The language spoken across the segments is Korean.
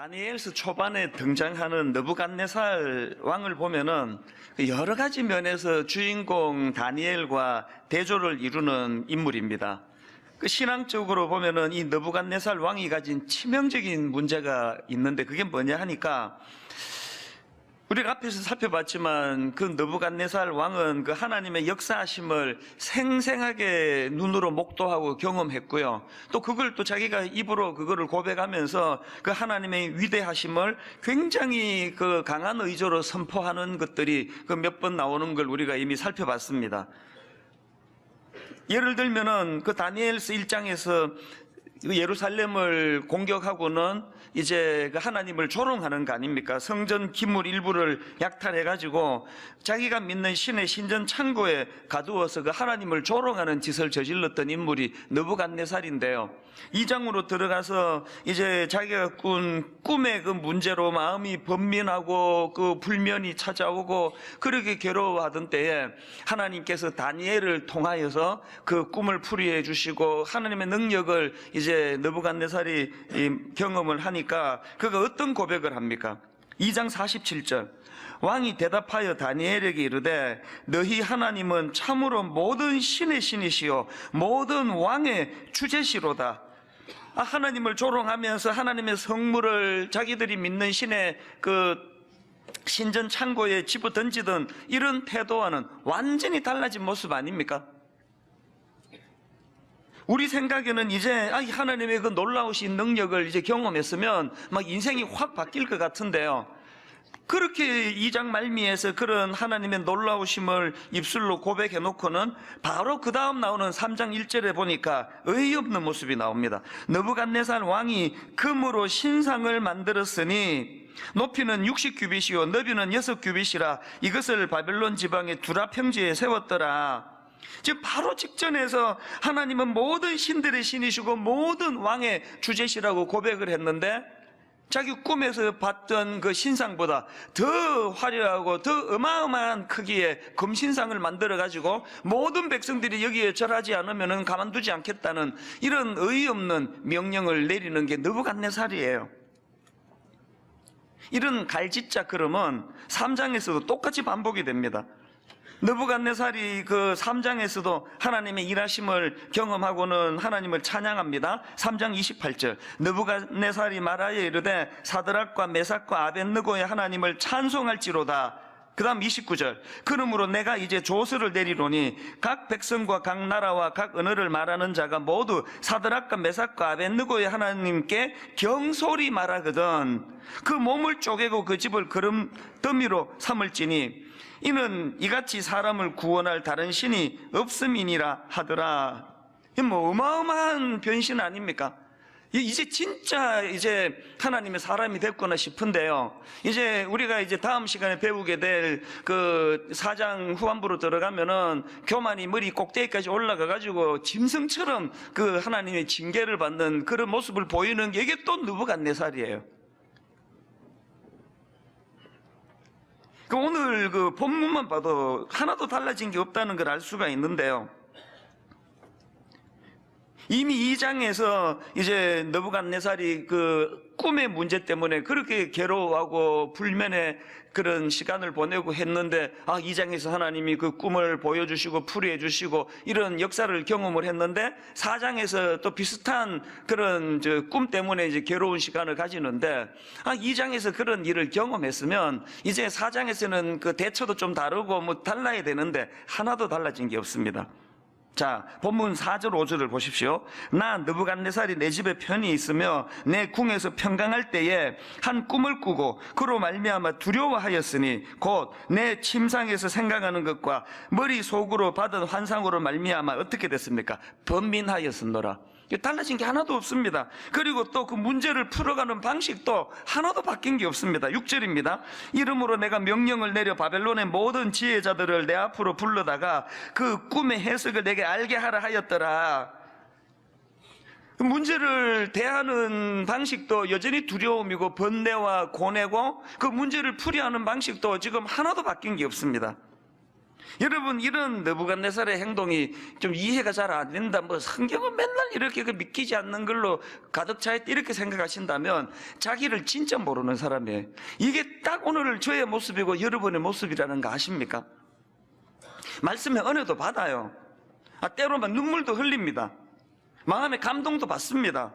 다니엘서 초반에 등장하는 느부갓네살 왕을 보면은 여러 가지 면에서 주인공 다니엘과 대조를 이루는 인물입니다. 신앙적으로 보면은 이 느부갓네살 왕이 가진 치명적인 문제가 있는데 그게 뭐냐 하니까 우리가 앞에서 살펴봤지만 그 느부갓네살 왕은 그 하나님의 역사하심을 생생하게 눈으로 목도하고 경험했고요. 또 그걸 또 자기가 입으로 그거를 고백하면서 그 하나님의 위대하심을 굉장히 그 강한 의조로 선포하는 것들이 그 몇 번 나오는 걸 우리가 이미 살펴봤습니다. 예를 들면은 그 다니엘서 1장에서 예루살렘을 공격하고는 이제 그 하나님을 조롱하는 거 아닙니까? 성전 기물 일부를 약탈해가지고 자기가 믿는 신의 신전 창고에 가두어서 그 하나님을 조롱하는 짓을 저질렀던 인물이 느부갓네살인데요. 2장으로 들어가서 이제 자기가 꾼 꿈의 그 문제로 마음이 번민하고 그 불면이 찾아오고 그렇게 괴로워하던 때에 하나님께서 다니엘을 통하여서 그 꿈을 풀이해 주시고 하나님의 능력을 이제 느부갓네살이 경험을 하니까 그가 어떤 고백을 합니까? 2장 47절 왕이 대답하여 다니엘에게 이르되 너희 하나님은 참으로 모든 신의 신이시요 모든 왕의 주제시로다. 하나님을 조롱하면서 하나님의 성물을 자기들이 믿는 신의 그 신전 창고에 집어 던지던 이런 태도와는 완전히 달라진 모습 아닙니까? 우리 생각에는 이제 하나님의 그 놀라우신 능력을 이제 경험했으면 막 인생이 확 바뀔 것 같은데요. 그렇게 2장 말미에서 그런 하나님의 놀라우심을 입술로 고백해 놓고는 바로 그 다음 나오는 3장 1절에 보니까 어이없는 모습이 나옵니다. 느부갓네살 왕이 금으로 신상을 만들었으니 높이는 60규빗이요 너비는 6규빗이라 이것을 바벨론 지방의 두라 평지에 세웠더라. 지금 바로 직전에서 하나님은 모든 신들의 신이시고 모든 왕의 주제시라고 고백을 했는데 자기 꿈에서 봤던 그 신상보다 더 화려하고 더 어마어마한 크기의 금신상을 만들어가지고 모든 백성들이 여기에 절하지 않으면 가만두지 않겠다는 이런 어이없는 명령을 내리는 게 느부갓네살이에요. 이런 갈짓자 그름은 3장에서도 똑같이 반복이 됩니다. 느부갓네살이 그 3장에서도 하나님의 일하심을 경험하고는 하나님을 찬양합니다. 3장 28절 느부갓네살이 말하여 이르되 사드락과 메삭과 아벳느고의 하나님을 찬송할지로다. 그 다음 29절 그러므로 내가 이제 조서를 내리노니 각 백성과 각 나라와 각 언어를 말하는 자가 모두 사드락과 메삭과 아벳느고의 하나님께 경솔히 말하거든 그 몸을 쪼개고 그 집을 거름더미로 삼을지니 이는 이같이 사람을 구원할 다른 신이 없음이니라 하더라. 뭐 어마어마한 변신 아닙니까? 이제 진짜 이제 하나님의 사람이 됐구나 싶은데요. 이제 우리가 이제 다음 시간에 배우게 될 그 4장 후반부로 들어가면은 교만이 머리 꼭대기까지 올라가가지고 짐승처럼 그 하나님의 징계를 받는 그런 모습을 보이는 게 이게 또 느부갓네살이에요. 오늘 그 본문만 봐도 하나도 달라진 게 없다는 걸 알 수가 있는데요. 이미 2장에서 이제 느부갓네살이 그 꿈의 문제 때문에 그렇게 괴로워하고 불면의 그런 시간을 보내고 했는데 2장에서 하나님이 그 꿈을 보여주시고 풀이해 주시고 이런 역사를 경험을 했는데 4장에서 또 비슷한 그런 꿈 때문에 이제 괴로운 시간을 가지는데 2장에서 그런 일을 경험했으면 이제 4장에서는 그 대처도 좀 다르고 뭐 달라야 되는데 하나도 달라진 게 없습니다. 자, 본문 4절 5절을 보십시오. 나 느부갓네살이 내 집에 편히 있으며 내 궁에서 평강할 때에 한 꿈을 꾸고 그로 말미암아 두려워하였으니 곧 내 침상에서 생각하는 것과 머릿속으로 받은 환상으로 말미암아 어떻게 됐습니까? 번민하였으노라. 달라진 게 하나도 없습니다. 그리고 또 그 문제를 풀어가는 방식도 하나도 바뀐 게 없습니다. 6절입니다. 이러므로 내가 명령을 내려 바벨론의 모든 지혜자들을 내 앞으로 불러다가 그 꿈의 해석을 내게 알게 하라 하였더라. 문제를 대하는 방식도 여전히 두려움이고 번뇌와 고뇌고 그 문제를 풀이하는 방식도 지금 하나도 바뀐 게 없습니다. 여러분, 이런 느부갓네살의 행동이 좀 이해가 잘 안 된다, 뭐 성경은 맨날 이렇게 믿기지 않는 걸로 가득 차 있다, 이렇게 생각하신다면 자기를 진짜 모르는 사람이에요. 이게 딱 오늘 저의 모습이고 여러분의 모습이라는 거 아십니까? 말씀의 은혜도 받아요. 때로는 눈물도 흘립니다. 마음의 감동도 받습니다.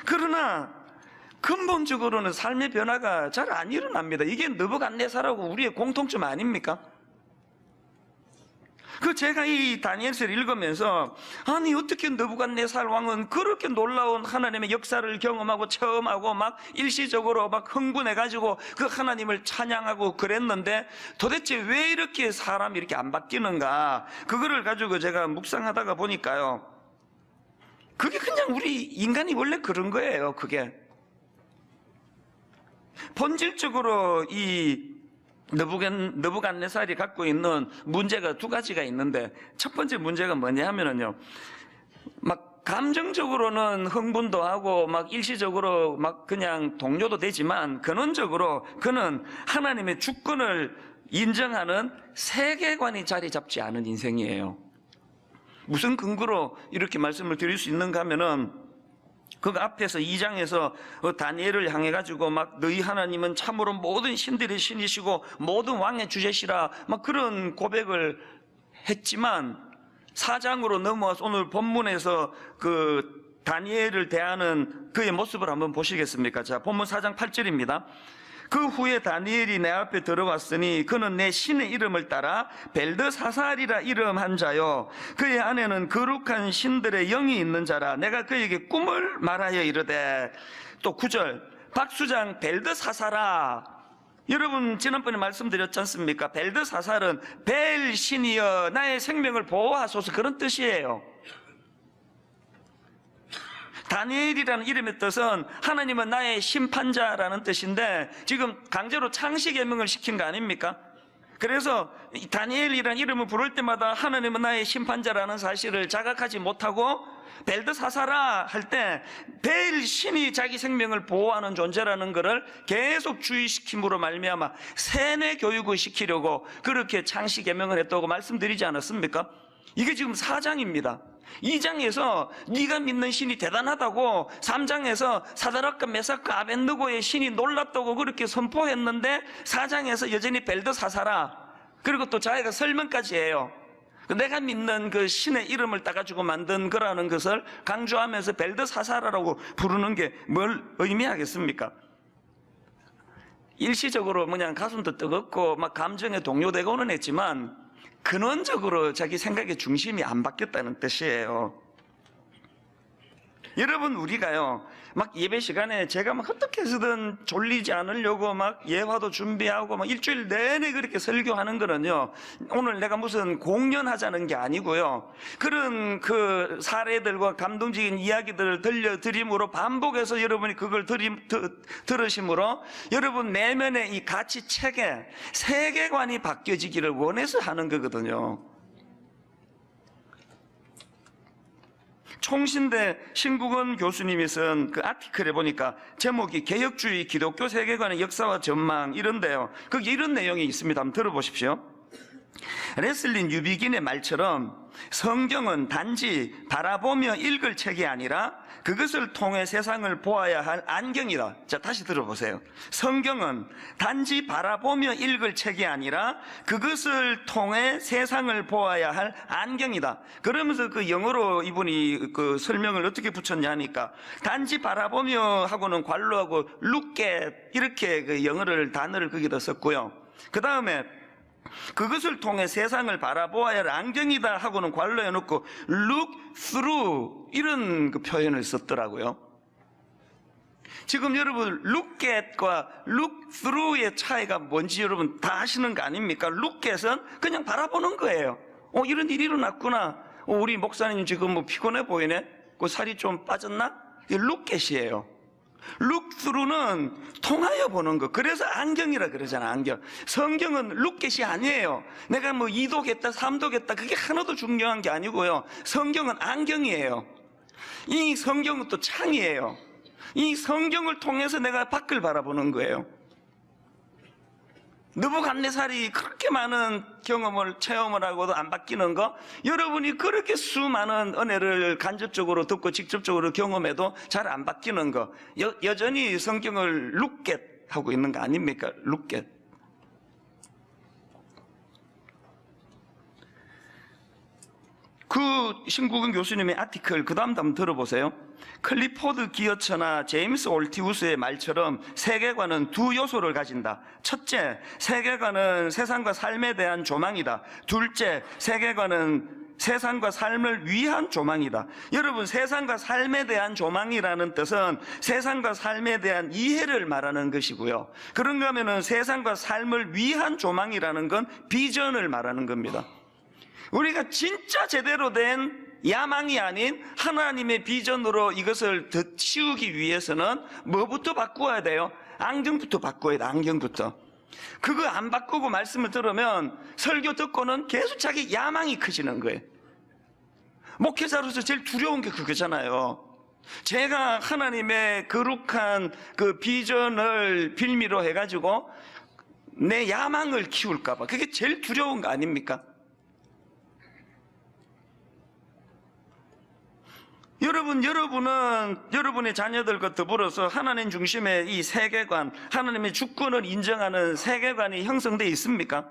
그러나 근본적으로는 삶의 변화가 잘 안 일어납니다. 이게 느부갓네살하고 우리의 공통점 아닙니까? 제가 이 다니엘서를 읽으면서, 아니 어떻게 느부갓네살 왕은 그렇게 놀라운 하나님의 역사를 경험하고 체험하고 막 일시적으로 막 흥분해가지고 그 하나님을 찬양하고 그랬는데 도대체 왜 이렇게 사람이 이렇게 안 바뀌는가, 그거를 가지고 제가 묵상하다가 보니까요, 그게 그냥 우리 인간이 원래 그런 거예요. 그게 본질적으로 이 느부갓네살이 갖고 있는 문제가 두 가지가 있는데, 첫 번째 문제가 뭐냐 하면은요, 막 감정적으로는 흥분도 하고 막 일시적으로 막 그냥 동요도 되지만 근원적으로 그는 하나님의 주권을 인정하는 세계관이 자리 잡지 않은 인생이에요. 무슨 근거로 이렇게 말씀을 드릴 수 있는가 하면은, 그 앞에서 2장에서 다니엘을 향해 가지고 막 너희 하나님은 참으로 모든 신들의 신이시고 모든 왕의 주제시라 막 그런 고백을 했지만, 4장으로 넘어와서 오늘 본문에서 그 다니엘을 대하는 그의 모습을 한번 보시겠습니까? 자, 본문 4장 8절입니다. 그 후에 다니엘이 내 앞에 들어왔으니 그는 내 신의 이름을 따라 벨드사살이라 이름한 자요, 그의 안에는 거룩한 신들의 영이 있는 자라. 내가 그에게 꿈을 말하여 이르되, 또 9절, 박수장 벨드사살아. 여러분, 지난번에 말씀드렸지 않습니까? 벨드사살은 벨 신이여 나의 생명을 보호하소서, 그런 뜻이에요. 다니엘이라는 이름의 뜻은 하나님은 나의 심판자라는 뜻인데, 지금 강제로 창시 계명을 시킨 거 아닙니까? 그래서 다니엘이라는 이름을 부를 때마다 하나님은 나의 심판자라는 사실을 자각하지 못하고 벨드사사라 할 때 벨 신이 자기 생명을 보호하는 존재라는 것을 계속 주의시킴으로 말미암아 세뇌 교육을 시키려고 그렇게 창시 계명을 했다고 말씀드리지 않았습니까? 이게 지금 4장입니다. 2장에서 네가 믿는 신이 대단하다고, 3장에서 사드락과 메삭과 아벳느고의 신이 놀랍다고 그렇게 선포했는데 4장에서 여전히 벨드사사라, 그리고 또 자기가 설명까지 해요. 내가 믿는 그 신의 이름을 따가지고 만든 거라는 것을 강조하면서 벨드사사라라고 부르는 게 뭘 의미하겠습니까? 일시적으로 그냥 가슴도 뜨겁고 막 감정에 동요되고는 했지만 근원적으로 자기 생각의 중심이 안 바뀌었다는 뜻이에요. 여러분, 우리가요 막 예배 시간에 제가 막 어떻게 해서든 졸리지 않으려고 막 예화도 준비하고 막 일주일 내내 그렇게 설교하는 거는요, 오늘 내가 무슨 공연하자는 게 아니고요, 그런 그 사례들과 감동적인 이야기들을 들려드림으로 반복해서 여러분이 그걸 들으심으로 여러분 내면의 이 가치 체계, 세계관이 바뀌어지기를 원해서 하는 거거든요. 총신대 신국원 교수님이 쓴 그 아티클에 보니까 제목이 개혁주의 기독교 세계관의 역사와 전망 이런데요, 거기 이런 내용이 있습니다. 한번 들어보십시오. 레슬린 유비긴의 말처럼 성경은 단지 바라보며 읽을 책이 아니라 그것을 통해 세상을 보아야 할 안경이다. 자, 다시 들어보세요. 성경은 단지 바라보며 읽을 책이 아니라 그것을 통해 세상을 보아야 할 안경이다. 그러면서 그 영어로 이분이 그 설명을 어떻게 붙였냐 하니까, 단지 바라보며 하고는 관로하고 look at 이렇게 그 영어를 단어를 거기다 썼고요. 그 다음에 그것을 통해 세상을 바라보아야 할 안경이다 하고는 관로해 놓고 look through 이런 그 표현을 썼더라고요. 지금 여러분 look at과 look through의 차이가 뭔지 여러분 다 아시는 거 아닙니까? look at은 그냥 바라보는 거예요. 이런 일이 일어났구나. 우리 목사님 지금 뭐 피곤해 보이네. 그 살이 좀 빠졌나? 이게 look at이에요. look through는 통하여 보는 거. 그래서 안경이라 그러잖아, 안경. 성경은 look at이 아니에요. 내가 뭐 2도겠다 3도겠다 그게 하나도 중요한 게 아니고요, 성경은 안경이에요. 이 성경은 또 창이에요. 이 성경을 통해서 내가 밖을 바라보는 거예요. 느부갓네살이 그렇게 많은 경험을 체험을 하고도 안 바뀌는 거, 여러분이 그렇게 수많은 은혜를 간접적으로 듣고 직접적으로 경험해도 잘 안 바뀌는 거, 여전히 성경을 룩겟 하고 있는 거 아닙니까? 룩겟. 그 신국은 교수님의 아티클 그 다음도 한번 들어보세요. 클리포드 기어처나 제임스 올티우스의 말처럼 세계관은 두 요소를 가진다. 첫째, 세계관은 세상과 삶에 대한 조망이다. 둘째, 세계관은 세상과 삶을 위한 조망이다. 여러분, 세상과 삶에 대한 조망이라는 뜻은 세상과 삶에 대한 이해를 말하는 것이고요. 그런가 하면은 세상과 삶을 위한 조망이라는 건 비전을 말하는 겁니다. 우리가 진짜 제대로 된 야망이 아닌 하나님의 비전으로 이것을 더 치우기 위해서는 뭐부터 바꾸어야 돼요? 안경부터 바꿔야 돼. 안경부터. 그거 안 바꾸고 말씀을 들으면 설교 듣고는 계속 자기 야망이 커지는 거예요. 목회자로서 제일 두려운 게 그거잖아요. 제가 하나님의 거룩한 그 비전을 빌미로 해가지고 내 야망을 키울까봐, 그게 제일 두려운 거 아닙니까? 여러분은 여러분의 자녀들과 더불어서 하나님 중심의 이 세계관, 하나님의 주권을 인정하는 세계관이 형성되어 있습니까?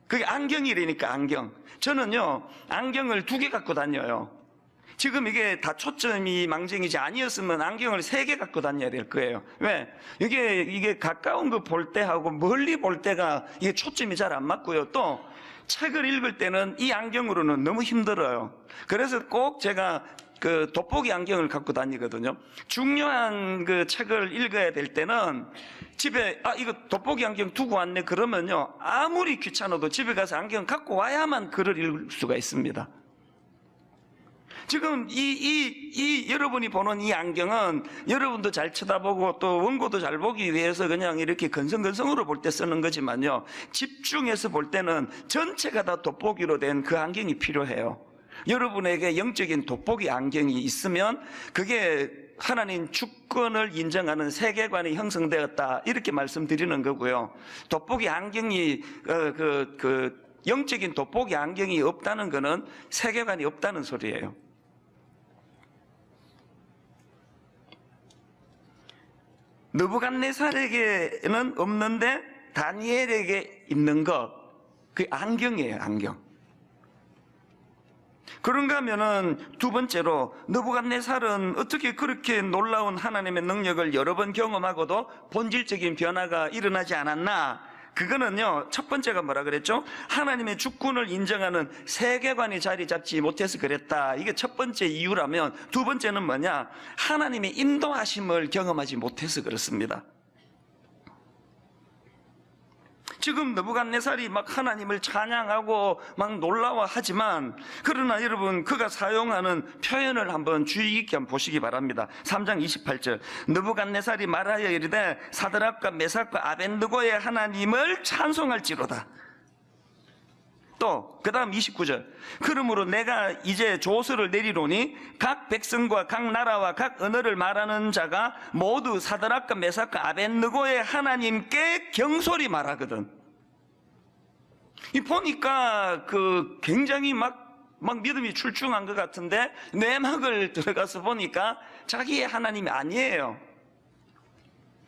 그게 안경이라니까, 안경. 저는요, 안경을 2개 갖고 다녀요. 지금 이게 다 초점이 망정이지 아니었으면 안경을 3개 갖고 다녀야 될 거예요. 왜? 이게 가까운 거 볼 때하고 멀리 볼 때가 이게 초점이 잘 안 맞고요. 또 책을 읽을 때는 이 안경으로는 너무 힘들어요. 그래서 꼭 제가 그 돋보기 안경을 갖고 다니거든요. 중요한 그 책을 읽어야 될 때는 집에 이거 돋보기 안경 두고 왔네 그러면요, 아무리 귀찮아도 집에 가서 안경 갖고 와야만 글을 읽을 수가 있습니다. 지금 여러분이 보는 이 안경은 여러분도 잘 쳐다보고 또 원고도 잘 보기 위해서 그냥 이렇게 건성건성으로 볼 때 쓰는 거지만요, 집중해서 볼 때는 전체가 다 돋보기로 된 그 안경이 필요해요. 여러분에게 영적인 돋보기 안경이 있으면 그게 하나님 주권을 인정하는 세계관이 형성되었다, 이렇게 말씀드리는 거고요. 돋보기 안경이 영적인 돋보기 안경이 없다는 것은 세계관이 없다는 소리예요. 느부갓네살에게는 없는데 다니엘에게 있는 것, 그게 안경이에요. 안경. 그런가 하면은 두 번째로, 느부갓네살은 어떻게 그렇게 놀라운 하나님의 능력을 여러 번 경험하고도 본질적인 변화가 일어나지 않았나? 그거는요, 첫 번째가 뭐라 그랬죠? 하나님의 주권을 인정하는 세계관이 자리 잡지 못해서 그랬다. 이게 첫 번째 이유라면, 두 번째는 뭐냐? 하나님의 인도하심을 경험하지 못해서 그렇습니다. 지금 느부갓네살이 막 하나님을 찬양하고 막 놀라워하지만, 그러나 여러분, 그가 사용하는 표현을 한번 주의 깊게 한번 보시기 바랍니다. 3장 28절, 느부갓네살이 말하여 이르되 사드락과 메삭과 아벳느고의 하나님을 찬송할지로다. 또 그 다음 29절, 그러므로 내가 이제 조서를 내리노니 각 백성과 각 나라와 각 언어를 말하는 자가 모두 사드락과 메삭과 아벳느고의 하나님께 경솔히 말하거든. 이 보니까 그 굉장히 막 믿음이 출중한 것 같은데, 내막을 들어가서 보니까 자기의 하나님이 아니에요.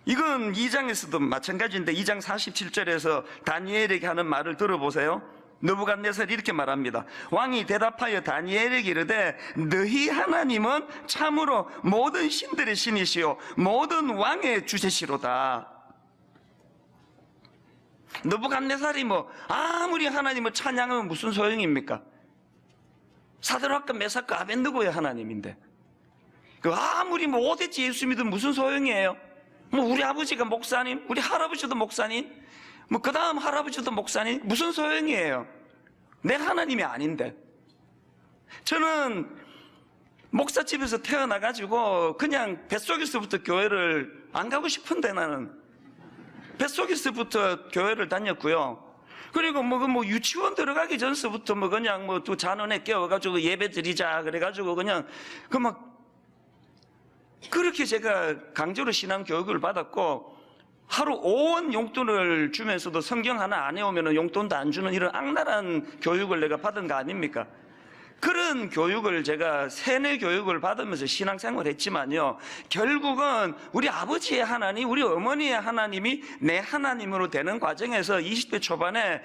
이건 2장에서도 마찬가지인데, 2장 47절에서 다니엘에게 하는 말을 들어보세요. 느부갓네살이 이렇게 말합니다. 왕이 대답하여 다니엘에게 이르되 너희 하나님은 참으로 모든 신들의 신이시요 모든 왕의 주제시로다. 느부갓네살이 아무리 하나님을 찬양하면 무슨 소용입니까? 사드락과 메삭과 아벳느고의 하나님인데, 아무리 오대지 예수 믿으면 무슨 소용이에요? 우리 아버지가 목사님, 우리 할아버지도 목사님, 그 다음 할아버지도 목사님, 무슨 소용이에요? 내 하나님이 아닌데. 저는 목사집에서 태어나가지고 그냥 뱃속에서부터 교회를 안 가고 싶은데, 나는 뱃속에서부터 교회를 다녔고요. 그리고 유치원 들어가기 전서부터 그냥 또 잔원에 깨워가지고 예배 드리자 그래가지고 그냥 그렇게 제가 강제로 신앙 교육을 받았고, 하루 5원 용돈을 주면서도 성경 하나 안 해오면 용돈도 안 주는 이런 악랄한 교육을 내가 받은 거 아닙니까? 그런 교육을 제가 세뇌 교육을 받으면서 신앙생활을 했지만요, 결국은 우리 아버지의 하나님, 우리 어머니의 하나님이 내 하나님으로 되는 과정에서 20대 초반에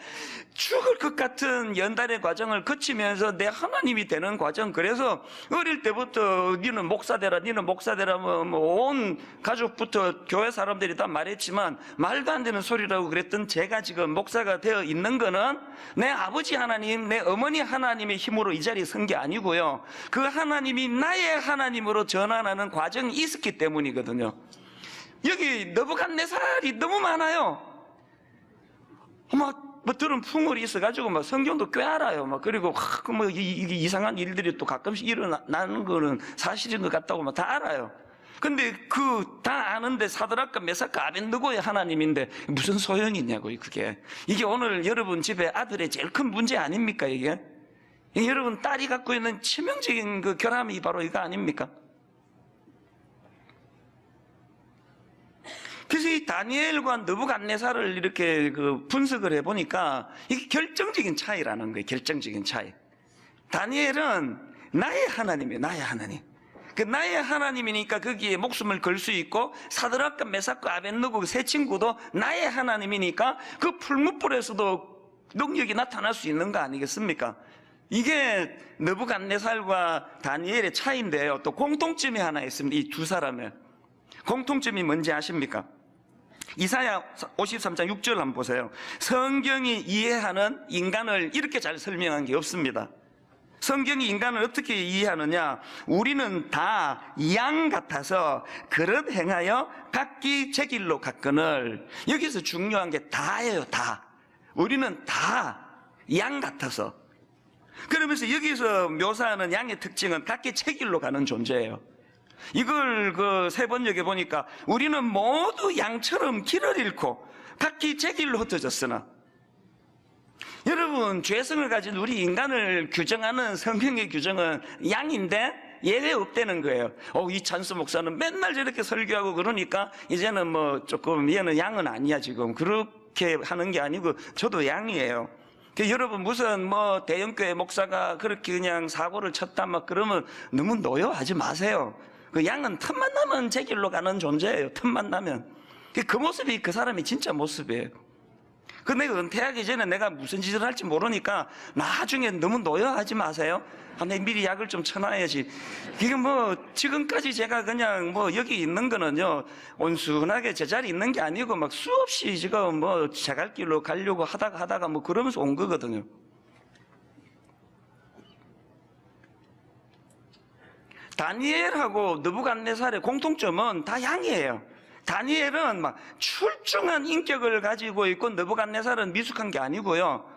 죽을 것 같은 연단의 과정을 거치면서 내 하나님이 되는 과정. 그래서 어릴 때부터 니는 목사 되라, 니는 목사 되라, 온 가족부터 교회 사람들이 다 말했지만 말도 안 되는 소리라고 그랬던 제가 지금 목사가 되어 있는 거는 내 아버지 하나님, 내 어머니 하나님의 힘으로 이 자리에 선 게 아니고요, 그 하나님이 나의 하나님으로 전환하는 과정이 있었기 때문이거든요. 여기 느부갓네살이 너무 많아요. 뭐 들은 풍물이 있어가지고 막 성경도 꽤 알아요. 막 그리고 이게 이상한 일들이 또 가끔씩 일어나는 거는 사실인 것 같다고 막 다 알아요. 근데 그 다 아는데 사드락과 메삭과 아벤느고의 하나님인데 무슨 소용이 있냐고요, 그게. 이게 오늘 여러분 집에 아들의 제일 큰 문제 아닙니까, 이게? 여러분 딸이 갖고 있는 치명적인 그 결함이 바로 이거 아닙니까? 그래서 이 다니엘과 느부갓네살을 이렇게 그 분석을 해보니까 이게 결정적인 차이라는 거예요. 결정적인 차이. 다니엘은 나의 하나님이에요. 나의 하나님. 그 나의 하나님이니까 거기에 목숨을 걸 수 있고, 사드락과 메삭과 아벤느고 세 친구도 나의 하나님이니까 그 풀무불에서도 능력이 나타날 수 있는 거 아니겠습니까? 이게 느부갓네살과 다니엘의 차이인데요, 또 공통점이 하나 있습니다. 이 두 사람의 공통점이 뭔지 아십니까? 이사야 53장 6절 한번 보세요. 성경이 이해하는 인간을 이렇게 잘 설명한 게 없습니다. 성경이 인간을 어떻게 이해하느냐? 우리는 다 양 같아서 그릇 행하여 각기 제 길로 갔거늘. 여기서 중요한 게 다예요. 다. 우리는 다 양 같아서. 그러면서 여기서 묘사하는 양의 특징은 각기 제 길로 가는 존재예요. 이걸 그 세 번역에 보니까 우리는 모두 양처럼 길을 잃고 각기 제 길로 흩어졌으나. 여러분, 죄성을 가진 우리 인간을 규정하는 성경의 규정은 양인데 예외 없다는 거예요. 이 찬수 목사는 맨날 저렇게 설교하고 그러니까 이제는 뭐 조금 얘는 양은 아니야 지금. 그렇게 하는 게 아니고 저도 양이에요. 여러분, 무슨 뭐 대형교회 목사가 그렇게 그냥 사고를 쳤다 막 그러면 너무 노여하지 마세요. 그 양은 틈만 나면 제 길로 가는 존재예요. 틈만 나면. 그 모습이 그 사람이 진짜 모습이에요. 그 내가 은퇴하기 전에 내가 무슨 짓을 할지 모르니까 나중에 너무 노여하지 마세요. 내가 미리 약을 좀 쳐놔야지. 이게 뭐 지금까지 제가 그냥 뭐 여기 있는 거는요, 온순하게 제자리 있는 게 아니고 막 수없이 지금 뭐 제갈길로 가려고 하다가 뭐 그러면서 온 거거든요. 다니엘하고 느부갓네살의 공통점은 다 양이에요. 다니엘은 막 출중한 인격을 가지고 있고 느부갓네살은 미숙한 게 아니고요,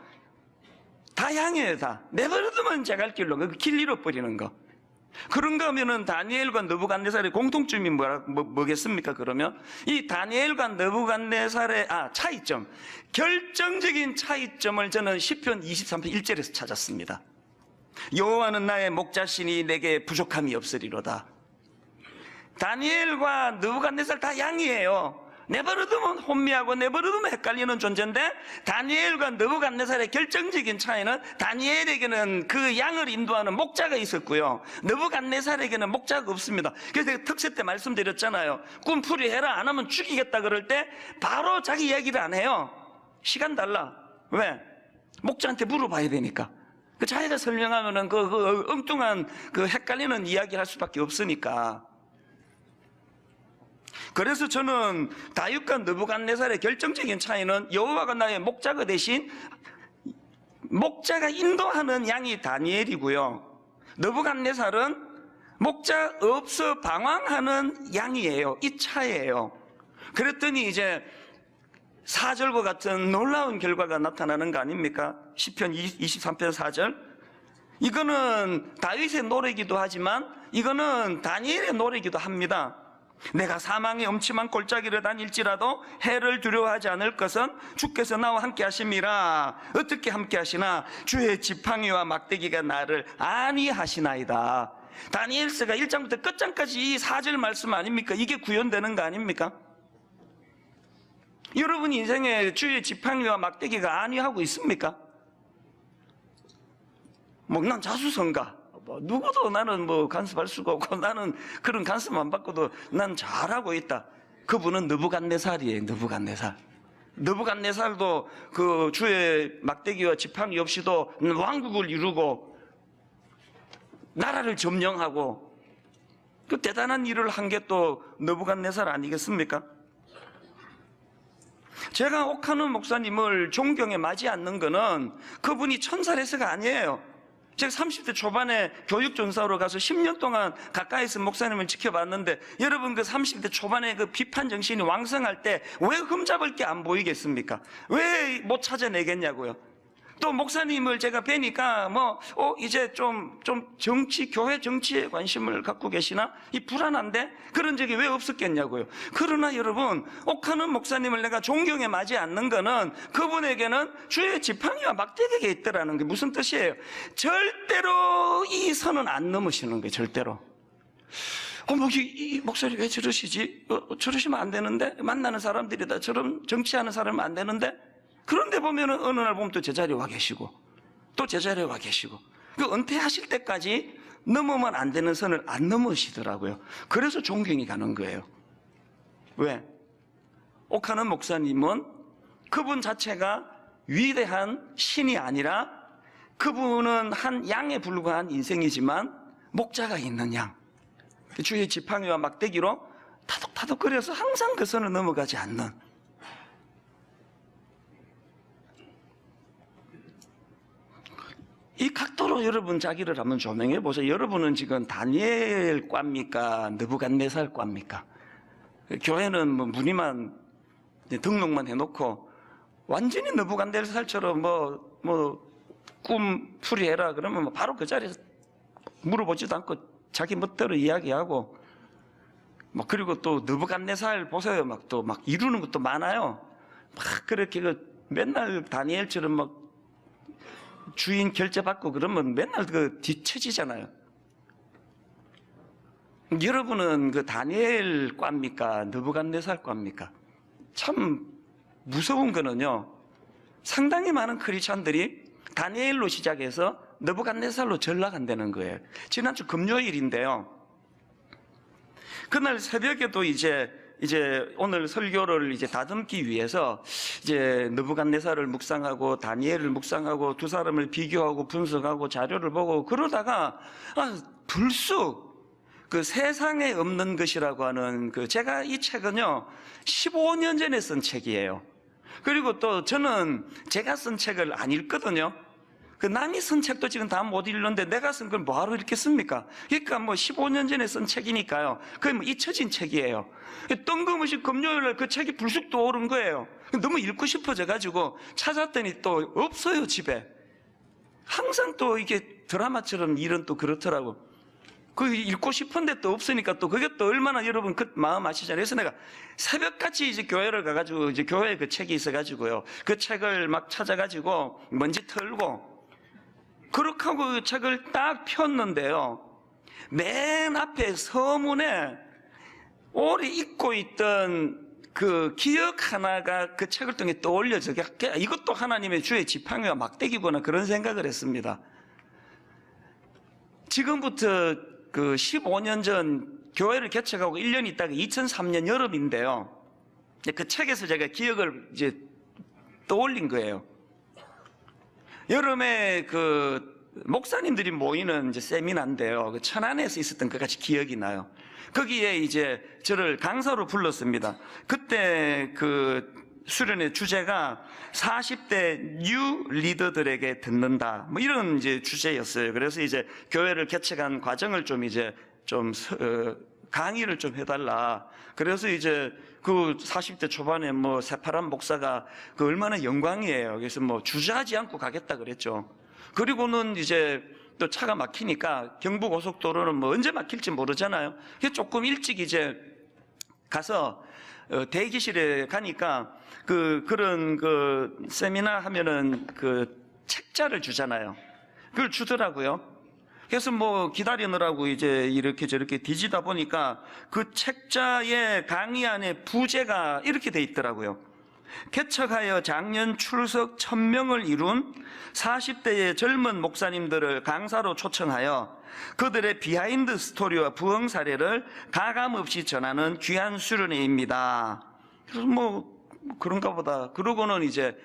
다 양이에요. 다 내버려두면 제갈길로 길 잃어버리는 거. 그런가 하면은 다니엘과 느부갓네살의 공통점이 뭐겠습니까? 그러면 이 다니엘과 느부갓네살의 차이점, 결정적인 차이점을 저는 시편 23편 1절에서 찾았습니다. 여호와는 나의 목자시니 내게 부족함이 없으리로다. 다니엘과 느부갓네살 다 양이에요. 내버려두면 혼미하고 내버려두면 헷갈리는 존재인데, 다니엘과 느부갓네살의 결정적인 차이는 다니엘에게는 그 양을 인도하는 목자가 있었고요, 느부갓네살에게는 목자가 없습니다. 그래서 제가 특세 때 말씀드렸잖아요. 꿈풀이 해라, 안 하면 죽이겠다 그럴 때 바로 자기 이야기를 안 해요. 시간 달라. 왜? 목자한테 물어봐야 되니까. 그 자기가 설명하면은 그 엉뚱한 그 헷갈리는 이야기 할 수밖에 없으니까. 그래서 저는 다윗과 느부갓네살의 결정적인 차이는 여호와가 나의 목자가 대신 목자가 인도하는 양이 다니엘이고요, 느부갓네살은 목자 없어 방황하는 양이에요. 이 차이예요. 그랬더니 이제 4절과 같은 놀라운 결과가 나타나는 거 아닙니까? 시편 23편 4절. 이거는 다윗의 노래이기도 하지만 이거는 다니엘의 노래이기도 합니다. 내가 사망의 엄침한 골짜기를 다닐지라도 해를 두려워하지 않을 것은 주께서 나와 함께 하심이라. 어떻게 함께 하시나? 주의 지팡이와 막대기가 나를 안위하시나이다. 다니엘서가 1장부터 끝장까지 이 4절 말씀 아닙니까? 이게 구현되는 거 아닙니까? 여러분 인생에 주의 지팡이와 막대기가 아니하고 있습니까? 뭐 난 자수성가, 뭐 누구도 나는 뭐 간섭할 수가 없고 나는 그런 간섭 안 받고도 난 잘하고 있다. 그분은 느부갓네살이에요. 느부갓네살도 그 주의 막대기와 지팡이 없이도 왕국을 이루고 나라를 점령하고 그 대단한 일을 한 게 또 느부갓네살 아니겠습니까? 제가 옥하는 목사님을 존경에 맞지 않는 거는 그분이 천사라서가 아니에요. 제가 30대 초반에 교육전사로 가서 10년 동안 가까이서 목사님을 지켜봤는데 여러분 그 30대 초반에 그 비판 정신이 왕성할 때 왜 흠잡을 게 안 보이겠습니까? 왜 못 찾아내겠냐고요. 또 목사님을 제가 뵈니까 이제 좀 교회 정치에 관심을 갖고 계시나? 이 불안한데? 그런 적이 왜 없었겠냐고요. 그러나 여러분, 옥하는 목사님을 내가 존경에 맞지 않는 거는 그분에게는 주의 지팡이와 막대기가 있더라는 게 무슨 뜻이에요? 절대로 이 선은 안 넘으시는 거예요, 절대로. 이 목소리 왜 저러시지? 저러시면 안 되는데? 만나는 사람들이 다 저런 정치하는 사람은 안 되는데? 그런데 보면은 어느 날 보면 또 제자리에 와 계시고 또 제자리에 와 계시고 그 은퇴하실 때까지 넘으면 안 되는 선을 안 넘으시더라고요. 그래서 존경이 가는 거예요. 왜? 옥하는 목사님은 그분 자체가 위대한 신이 아니라 그분은 한 양에 불과한 인생이지만 목자가 있는 양, 주의 지팡이와 막대기로 타덕타덕거려서 항상 그 선을 넘어가지 않는, 이 각도로 여러분 자기를 한번 조명해 보세요. 여러분은 지금 다니엘과입니까? 느부갓네살과입니까? 교회는 뭐 문의만 등록만 해놓고 완전히 느부갓네살처럼 꿈 풀이해라 그러면 바로 그 자리에서 물어보지도 않고 자기 멋대로 이야기하고 그리고 또 느부갓네살 보세요. 막 이루는 것도 많아요. 그렇게 맨날 다니엘처럼 주인 결제 받고 그러면 맨날 뒤처지잖아요. 여러분은 다니엘과입니까? 느부갓네살과입니까? 참 무서운 거는요, 상당히 많은 크리스찬들이 다니엘로 시작해서 느부갓네살로 전락한다는 거예요. 지난주 금요일인데요, 그날 새벽에도 이제 오늘 설교를 다듬기 위해서 느부갓네살을 묵상하고 다니엘을 묵상하고 두 사람을 비교하고 분석하고 자료를 보고 그러다가 불쑥 세상에 없는 것이라고 하는 제가 이 책은요 15년 전에 쓴 책이에요. 그리고 또 저는 제가 쓴 책을 안 읽거든요. 남이 쓴 책도 지금 다 못 읽는데 내가 쓴 걸 뭐하러 읽겠습니까? 그러니까 15년 전에 쓴 책이니까요. 그게 잊혀진 책이에요. 뜬금없이 금요일날 그 책이 불쑥 떠오른 거예요. 너무 읽고 싶어져가지고 찾았더니 또 없어요, 집에. 항상 또 이게 드라마처럼 일은 또 그렇더라고. 읽고 싶은데 또 없으니까 또 그게 또 얼마나 여러분 그 마음 아시잖아요. 그래서 내가 새벽같이 교회를 가가지고 교회에 그 책이 있어가지고요. 그 책을 막 찾아가지고 먼지 털고 그렇게 하고 그 책을 딱 폈는데요, 맨 앞에 서문에 오래 잊고 있던 그 기억 하나가 그 책을 통해 떠올려져. 이것도 하나님의 주의 지팡이와 막대기구나 그런 생각을 했습니다. 지금부터 15년 전 교회를 개척하고 1년 있다가 2003년 여름인데요, 그 책에서 제가 기억을 떠올린 거예요. 여름에 목사님들이 모이는 세미나인데요, 천안에서 있었던 것 같이 기억이 나요. 거기에 저를 강사로 불렀습니다. 그때 수련의 주제가 40대 뉴 리더들에게 듣는다, 이런 주제였어요. 그래서 교회를 개척한 과정을 강의를 좀 해달라. 그래서 그 40대 초반에 새파란 목사가 얼마나 영광이에요. 그래서 주저하지 않고 가겠다 그랬죠. 그리고는 또 차가 막히니까 경부고속도로는 언제 막힐지 모르잖아요. 그래서 조금 일찍 가서 대기실에 가니까 그런 세미나 하면은 책자를 주잖아요. 그걸 주더라고요. 그래서 기다리느라고 이렇게 저렇게 뒤지다 보니까 그 책자의 강의 안에 부제가 이렇게 돼 있더라고요. 개척하여 작년 출석 1000명을 이룬 40대의 젊은 목사님들을 강사로 초청하여 그들의 비하인드 스토리와 부흥 사례를 가감없이 전하는 귀한 수련회입니다. 그래서 뭐 그런가 보다. 그러고는 이제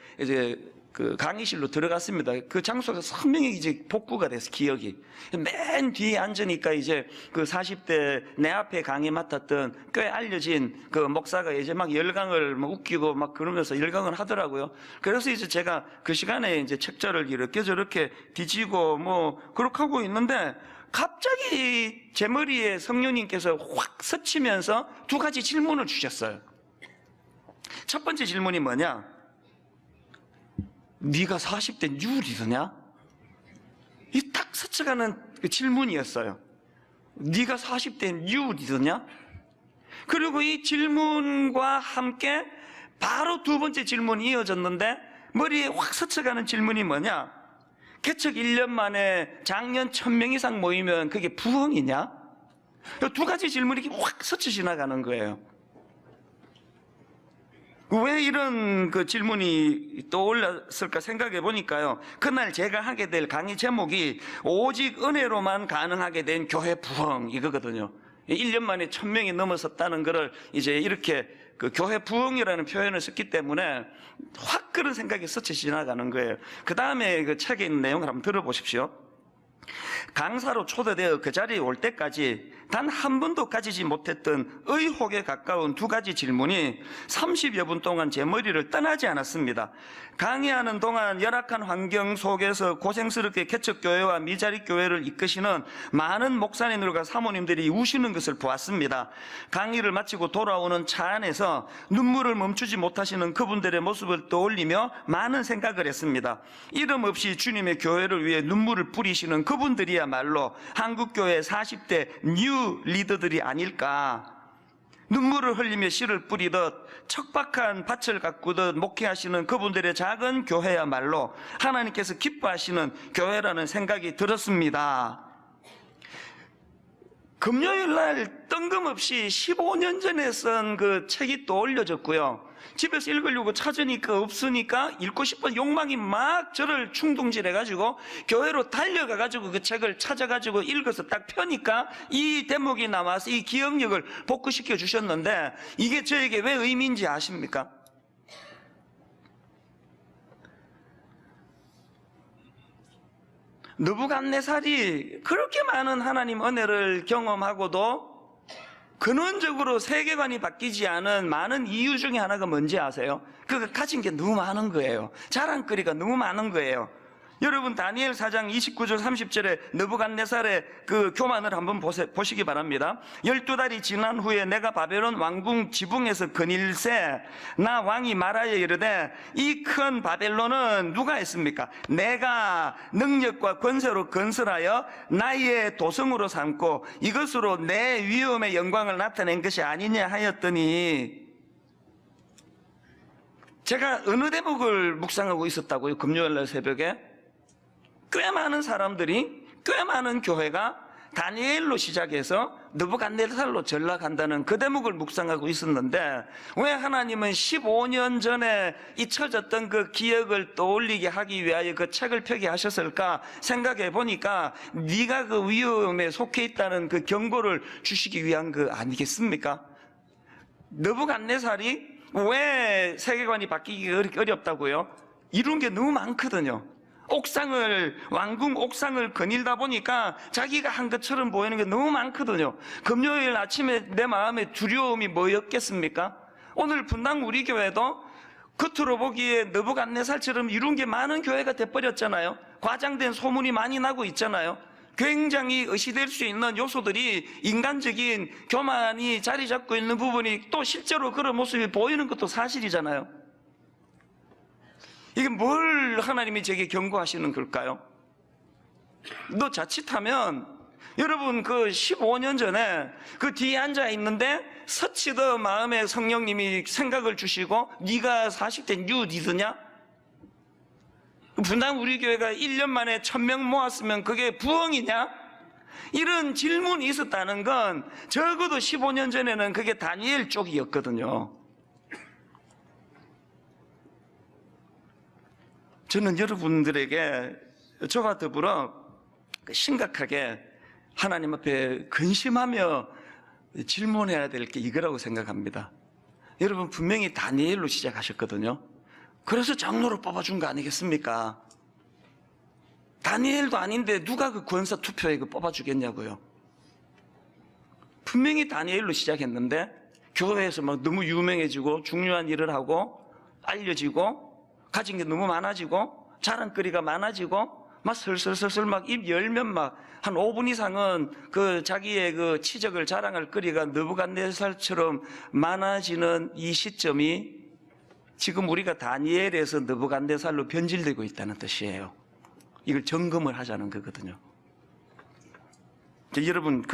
그 강의실로 들어갔습니다. 그 장소가 선명히 이제 복구가 돼서 기억이. 맨 뒤에 앉으니까 이제 그 40대 내 앞에 강의 맡았던 꽤 알려진 그 목사가 이제 막 열강을 막 웃기고 막 그러면서 열강을 하더라고요. 그래서 이제 제가 그 시간에 이제 책자를 이렇게 저렇게 뒤지고 뭐 그렇게 하고 있는데 갑자기 제 머리에 성령님께서 확 스치면서 두 가지 질문을 주셨어요. 첫 번째 질문이 뭐냐? 네가 40대 뉴 리더냐? 이 딱 스쳐가는 그 질문이었어요. 네가 40대 뉴 리더냐? 그리고 이 질문과 함께 바로 두 번째 질문이 이어졌는데 머리에 확 스쳐가는 질문이 뭐냐? 개척 1년 만에 작년 1000명 이상 모이면 그게 부흥이냐? 두 가지 질문이 확 스쳐 지나가는 거예요. 왜 이런 그 질문이 떠올랐을까 생각해 보니까요. 그날 제가 하게 될 강의 제목이 오직 은혜로만 가능하게 된 교회 부흥 이거거든요. 1년 만에 1000명이 넘어섰다는 것을 이제 이렇게 그 교회 부흥이라는 표현을 썼기 때문에 확 그런 생각이 스쳐 지나가는 거예요. 그 다음에 그 책에 있는 내용을 한번 들어보십시오. 강사로 초대되어 그 자리에 올 때까지 단 한 번도 가지지 못했던 의혹에 가까운 두 가지 질문이 30여 분 동안 제 머리를 떠나지 않았습니다. 강의하는 동안 열악한 환경 속에서 고생스럽게 개척교회와 미자립교회를 이끄시는 많은 목사님들과 사모님들이 우시는 것을 보았습니다. 강의를 마치고 돌아오는 차 안에서 눈물을 멈추지 못하시는 그분들의 모습을 떠올리며 많은 생각을 했습니다. 이름 없이 주님의 교회를 위해 눈물을 뿌리시는 그분들이야말로 한국교회 40대 뉴 리더들이 아닐까. 눈물을 흘리며 씨를 뿌리듯 척박한 밭을 가꾸듯 목회하시는 그분들의 작은 교회야말로 하나님께서 기뻐하시는 교회라는 생각이 들었습니다. 금요일 날 뜬금없이 15년 전에 쓴 그 책이 또 올려졌고요. 집에서 읽으려고 찾으니까 없으니까 읽고 싶은 욕망이 막 저를 충동질해가지고 교회로 달려가가지고 그 책을 찾아가지고 읽어서 딱 펴니까 이 대목이 나와서 이 기억력을 복구시켜 주셨는데 이게 저에게 왜 의미인지 아십니까? 느부갓네살이 그렇게 많은 하나님 은혜를 경험하고도 근원적으로 세계관이 바뀌지 않은 많은 이유 중에 하나가 뭔지 아세요? 그가 가진 게 너무 많은 거예요. 자랑거리가 너무 많은 거예요. 여러분 다니엘 4장 29절 30절에 느부갓네살의 그 교만을 한번 보시기 바랍니다. 12달이 지난 후에 내가 바벨론 왕궁 지붕에서 거닐새 나 왕이 말하여 이르되 이 큰 바벨론은 누가 했습니까? 내가 능력과 권세로 건설하여 나의 도성으로 삼고 이것으로 내 위엄의 영광을 나타낸 것이 아니냐 하였더니 제가 어느 대목을 묵상하고 있었다고요? 금요일날 새벽에 꽤 많은 사람들이, 꽤 많은 교회가 다니엘로 시작해서 느부갓네살로 전락한다는 그 대목을 묵상하고 있었는데 왜 하나님은 15년 전에 잊혀졌던 그 기억을 떠올리게 하기 위하여 그 책을 펴게 하셨을까 생각해 보니까 네가 그 위험에 속해 있다는 그 경고를 주시기 위한 거 아니겠습니까? 느부갓네살이 왜 세계관이 바뀌기 어렵다고요? 이룬 게 너무 많거든요. 왕궁 옥상을 거닐다 보니까 자기가 한 것처럼 보이는 게 너무 많거든요. 금요일 아침에 내 마음에 두려움이 뭐였겠습니까? 오늘 분당 우리 교회도 겉으로 보기에 느부갓네살처럼 이룬 게 많은 교회가 돼버렸잖아요. 과장된 소문이 많이 나고 있잖아요. 굉장히 의시될 수 있는 요소들이 인간적인 교만이 자리 잡고 있는 부분이 또 실제로 그런 모습이 보이는 것도 사실이잖아요. 이게 뭘 하나님이 제게 경고하시는 걸까요? 너 자칫하면 여러분 그 15년 전에 그 뒤에 앉아 있는데 스치듯 마음에 성령님이 생각을 주시고 네가 40대 뉴 리더냐? 분당 우리 교회가 1년 만에 1000명 모았으면 그게 부흥이냐? 이런 질문이 있었다는 건 적어도 15년 전에는 그게 다니엘 쪽이었거든요. 저는 여러분들에게 저와 더불어 심각하게 하나님 앞에 근심하며 질문해야 될 게 이거라고 생각합니다. 여러분, 분명히 다니엘로 시작하셨거든요. 그래서 장로로 뽑아준 거 아니겠습니까? 다니엘도 아닌데 누가 그 권사 투표에 뽑아주겠냐고요. 분명히 다니엘로 시작했는데 교회에서 막 너무 유명해지고 중요한 일을 하고 알려지고 가진 게 너무 많아지고 자랑거리가 많아지고 막 슬슬슬슬 막 입 열면 막 한 5분 이상은 그 자기의 그 치적을 자랑할 거리가 느부갓네살처럼 많아지는 이 시점이 지금 우리가 다니엘에서 느부갓네살로 변질되고 있다는 뜻이에요. 이걸 점검을 하자는 거거든요. 여러분,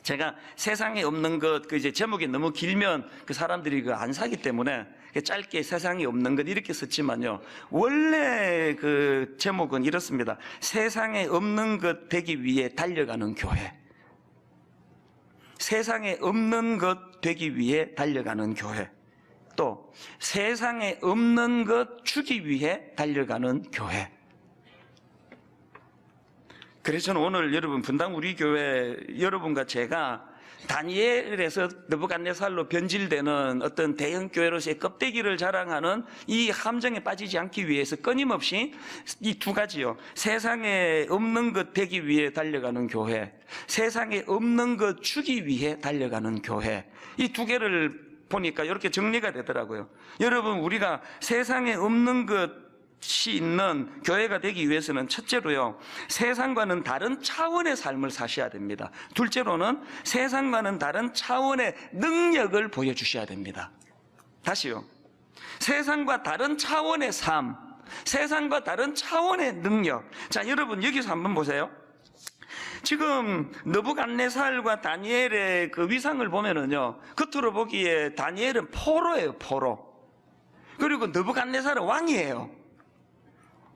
제가 세상에 없는 것, 이제 제목이 너무 길면 그 사람들이 안 사기 때문에 짧게 세상에 없는 것 이렇게 썼지만요. 원래 그 제목은 이렇습니다. 세상에 없는 것 되기 위해 달려가는 교회. 세상에 없는 것 되기 위해 달려가는 교회. 또 세상에 없는 것 주기 위해 달려가는 교회. 그래서 저는 오늘 여러분 분당 우리 교회 여러분과 제가 다니엘에서 느부갓네살로 변질되는 어떤 대형 교회로서의 껍데기를 자랑하는 이 함정에 빠지지 않기 위해서 끊임없이 이 두 가지요. 세상에 없는 것 되기 위해 달려가는 교회, 세상에 없는 것 주기 위해 달려가는 교회. 이 두 개를 보니까 이렇게 정리가 되더라고요. 여러분, 우리가 세상에 없는 것이 있는 교회가 되기 위해서는 첫째로요, 세상과는 다른 차원의 삶을 사셔야 됩니다. 둘째로는 세상과는 다른 차원의 능력을 보여주셔야 됩니다. 다시요. 세상과 다른 차원의 삶, 세상과 다른 차원의 능력. 자, 여러분 여기서 한번 보세요. 지금 느부갓네살과 다니엘의 그 위상을 보면은요, 겉으로 보기에 다니엘은 포로예요, 포로. 그리고 느부갓네살은 왕이에요.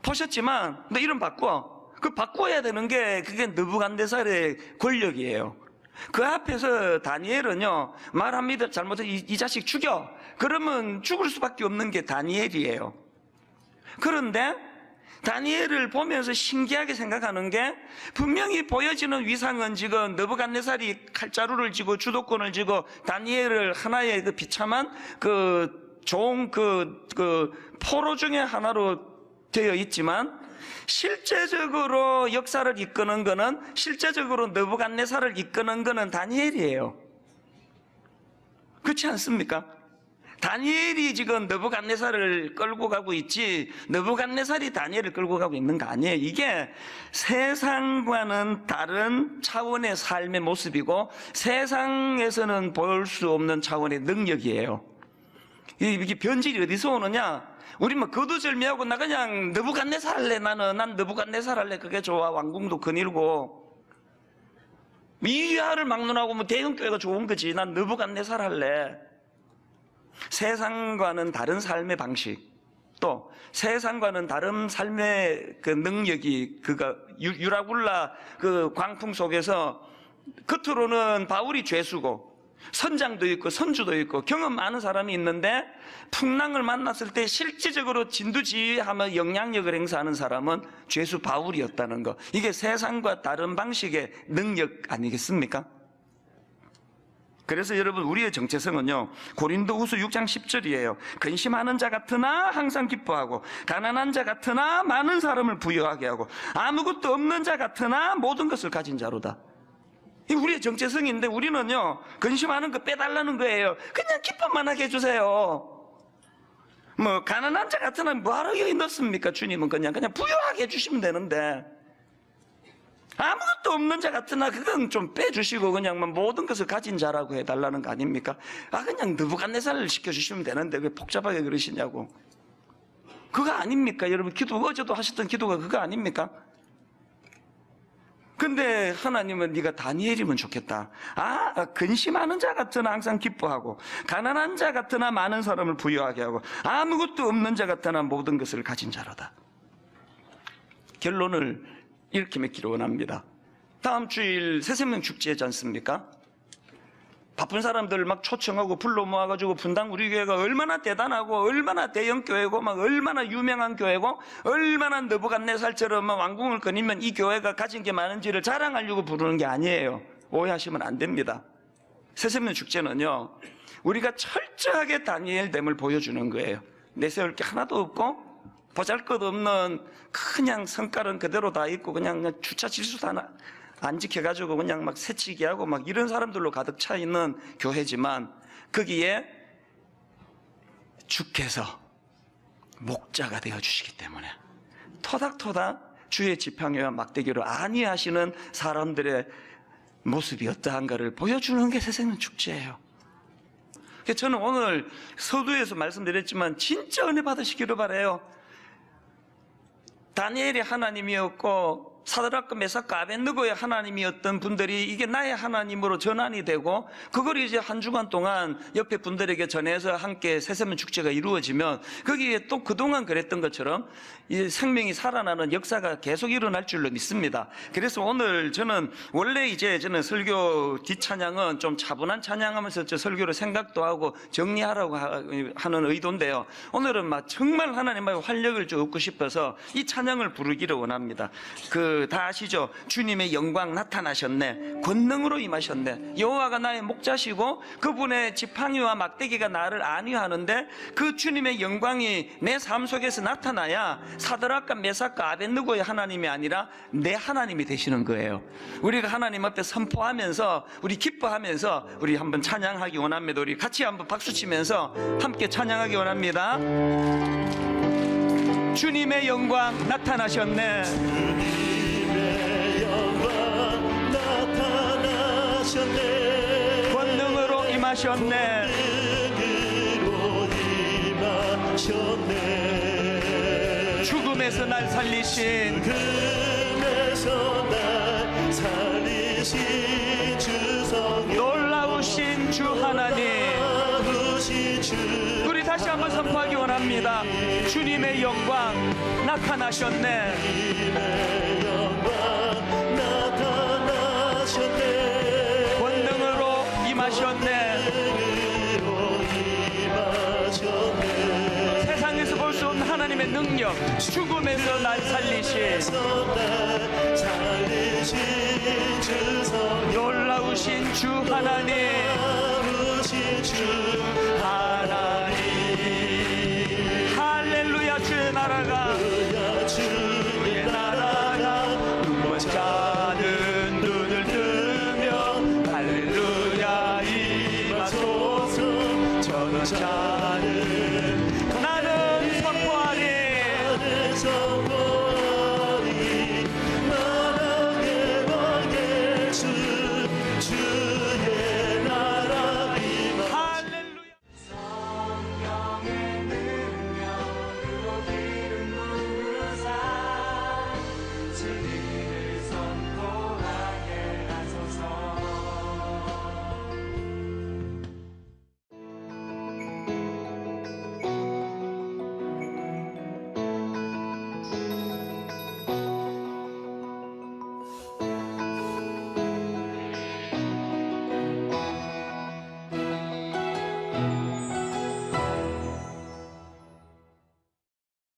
보셨지만 너 이름 바꿔. 그 바꿔야 되는 게 그게 느부갓네살의 권력이에요. 그 앞에서 다니엘은요, 말합니다. 잘못해서 이 자식 죽여. 그러면 죽을 수밖에 없는 게 다니엘이에요. 그런데 다니엘을 보면서 신기하게 생각하는 게, 분명히 보여지는 위상은 지금 느부갓네살이 칼자루를 쥐고 주도권을 쥐고 다니엘을 하나의 그 비참한 좋은 포로 중에 하나로 되어 있지만, 실제적으로 역사를 이끄는 거는, 실제적으로 느부갓네살을 이끄는 거는 다니엘이에요. 그렇지 않습니까? 다니엘이 지금 느부갓네살을 끌고 가고 있지 느부갓네살이 다니엘을 끌고 가고 있는 거 아니에요. 이게 세상과는 다른 차원의 삶의 모습이고 세상에서는 볼 수 없는 차원의 능력이에요. 이게 변질이 어디서 오느냐? 우리 뭐 거두절미하고 나 그냥 느부갓네살 할래. 난 느부갓네살 할래. 그게 좋아. 왕궁도 거닐고 미위하를 막론하고 뭐 대형교회가 좋은 거지. 난 느부갓네살 할래. 세상과는 다른 삶의 방식, 또 세상과는 다른 삶의 그 능력이, 유라굴라 그 광풍 속에서 겉으로는 바울이 죄수고 선장도 있고 선주도 있고 경험 많은 사람이 있는데, 풍랑을 만났을 때 실질적으로 진두지휘하며 영향력을 행사하는 사람은 죄수 바울이었다는 거. 이게 세상과 다른 방식의 능력 아니겠습니까? 그래서 여러분, 우리의 정체성은요, 고린도후서 6장 10절이에요. 근심하는 자 같으나 항상 기뻐하고, 가난한 자 같으나 많은 사람을 부유하게 하고, 아무것도 없는 자 같으나 모든 것을 가진 자로다. 이 우리의 정체성인데, 우리는요, 근심하는 거 빼달라는 거예요. 그냥 기쁨만 하게 해주세요. 뭐 가난한 자 같으나 뭐하러 여기 넣습니까? 주님은 그냥 부유하게 해주시면 되는데, 아무것도 없는 자 같으나 그건 좀 빼주시고 그냥 모든 것을 가진 자라고 해달라는 거 아닙니까? 그냥 느부갓네살을 시켜주시면 되는데 왜 복잡하게 그러시냐고. 그거 아닙니까? 여러분, 어제도 하셨던 기도가 그거 아닙니까? 근데 하나님은 네가 다니엘이면 좋겠다. 근심하는 자 같으나 항상 기뻐하고, 가난한 자 같으나 많은 사람을 부유하게 하고, 아무것도 없는 자 같으나 모든 것을 가진 자로다. 결론을 이렇게 맺기를 원합니다. 다음 주일 새생명 축제지 않습니까? 바쁜 사람들 막 초청하고 불러 모아가지고 분당 우리 교회가 얼마나 대단하고 얼마나 대형 교회고 막 얼마나 유명한 교회고 얼마나 느부갓네살처럼 막 왕궁을 거니면 이 교회가 가진 게 많은지를 자랑하려고 부르는 게 아니에요. 오해하시면 안 됩니다. 새샘년 축제는요, 우리가 철저하게 다니엘됨을 보여주는 거예요. 내세울 게 하나도 없고 보잘것없는 그냥 성깔은 그대로 다 있고 그냥 주차 질서도 하나 안 지켜가지고 그냥 막 새치기 하고 막 이런 사람들로 가득 차 있는 교회지만, 거기에 주께서 목자가 되어 주시기 때문에 토닥토닥 주의 지팡이와 막대기로 안위하시는 사람들의 모습이 어떠한가를 보여주는 게 새샘년 축제예요. 저는 오늘 서두에서 말씀드렸지만 진짜 은혜 받으시기를 바라요. 다니엘이 하나님이었고 사드락과 메삭과 아벳느고의 하나님이었던 분들이 이게 나의 하나님으로 전환이 되고, 그걸 이제 한 주간 동안 옆에 분들에게 전해서 함께 새샘년 축제가 이루어지면, 거기에 또 그동안 그랬던 것처럼 이 생명이 살아나는 역사가 계속 일어날 줄로 믿습니다. 그래서 오늘 저는 원래 이제 저는 설교 뒷찬양은 좀 차분한 찬양하면서 저 설교를 생각도 하고 정리하라고 하는 의도인데요, 오늘은 막 정말 하나님의 활력을 좀 얻고 싶어서 이 찬양을 부르기를 원합니다. 다 아시죠? 주님의 영광 나타나셨네, 권능으로 임하셨네. 여호와가 나의 목자시고 그분의 지팡이와 막대기가 나를 안위하는데, 그 주님의 영광이 내 삶 속에서 나타나야 사드락과 메삭과 아벳느고의 하나님이 아니라 내 하나님이 되시는 거예요. 우리가 하나님 앞에 선포하면서 우리 기뻐하면서 우리 한번 찬양하기 원합니다. 우리 같이 한번 박수치면서 함께 찬양하기 원합니다. 주님의 영광 나타나셨네, 권능으로 임하셨네, 죽음에서 날 살리신 놀라우신 주 하나님, 우리 다시 한번 선포하기 원합니다. 주님의 영광 나타나셨네, 권능으로 임하셨네, 세상에서 볼 수 없는 하나님의 능력, 죽음에서 날 살리신 놀라우신 주 하나님, 할렐루야. 주의 나라가 눈먼 자는 눈을 뜨며 할렐루야 임하소서. 저는 자는